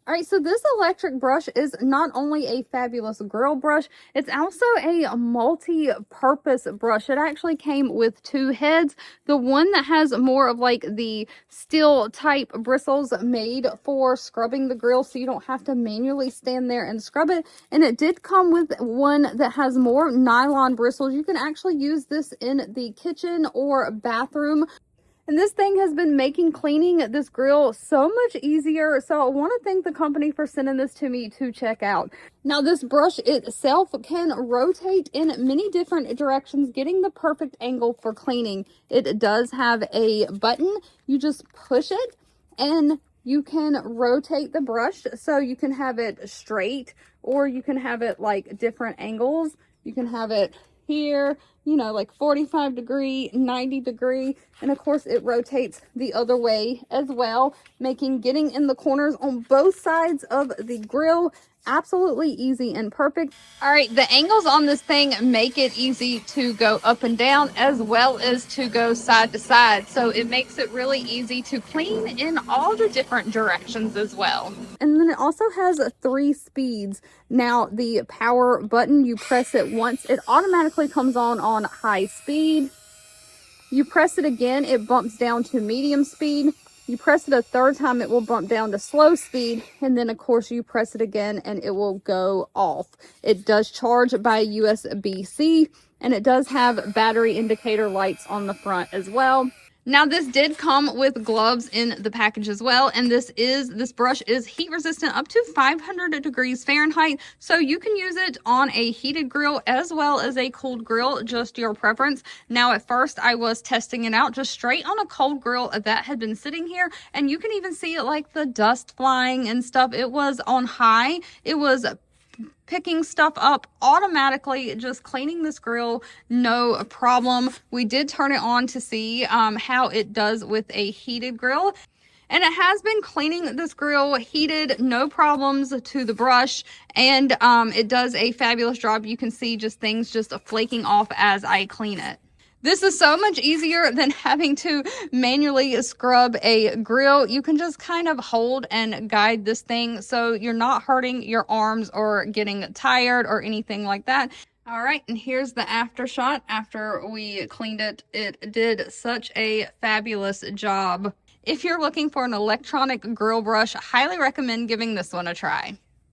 All right, so this electric brush is not only a fabulous grill brush, it's also a multi-purpose brush. It actually came with two heads. The one that has more of like the steel type bristles made for scrubbing the grill so you don't have to manually stand there and scrub it. And it did come with one that has more nylon bristles. You can actually use this in the kitchen or bathroom. And this thing has been making cleaning this grill so much easier. So I want to thank the company for sending this to me to check out. Now this brush itself can rotate in many different directions, getting the perfect angle for cleaning. It does have a button. You just push it and you can rotate the brush. So you can have it straight or you can have it like different angles. You can have it here, you know, like 45 degree, 90 degree, and of course it rotates the other way as well, making getting in the corners on both sides of the grill absolutely easy and perfect. All right, the angles on this thing make it easy to go up and down as well as to go side to side. So it makes it really easy to clean in all the different directions as well. And then it also has 3 speeds. Now the power button, you press it once, it automatically comes on high speed. You press it again, it bumps down to medium speed. You press it a third time, it will bump down to slow speed. And then of course you press it again and it will go off. It does charge by USB-C and it does have battery indicator lights on the front as well. Now this did come with gloves in the package as well, and this brush is heat resistant up to 500 degrees Fahrenheit, so you can use it on a heated grill as well as a cold grill, just your preference. Now at first I was testing it out just straight on a cold grill that had been sitting here, and you can even see it like the dust flying and stuff. It was on high. It was picking stuff up automatically, just cleaning this grill, no problem. We did turn it on to see how it does with a heated grill. And it has been cleaning this grill heated, no problems to the brush. And it does a fabulous job. You can see just things just flaking off as I clean it. This is so much easier than having to manually scrub a grill. You can just kind of hold and guide this thing so you're not hurting your arms or getting tired or anything like that. All right, and here's the after shot after we cleaned it. It did such a fabulous job. If you're looking for an electronic grill brush, I highly recommend giving this one a try.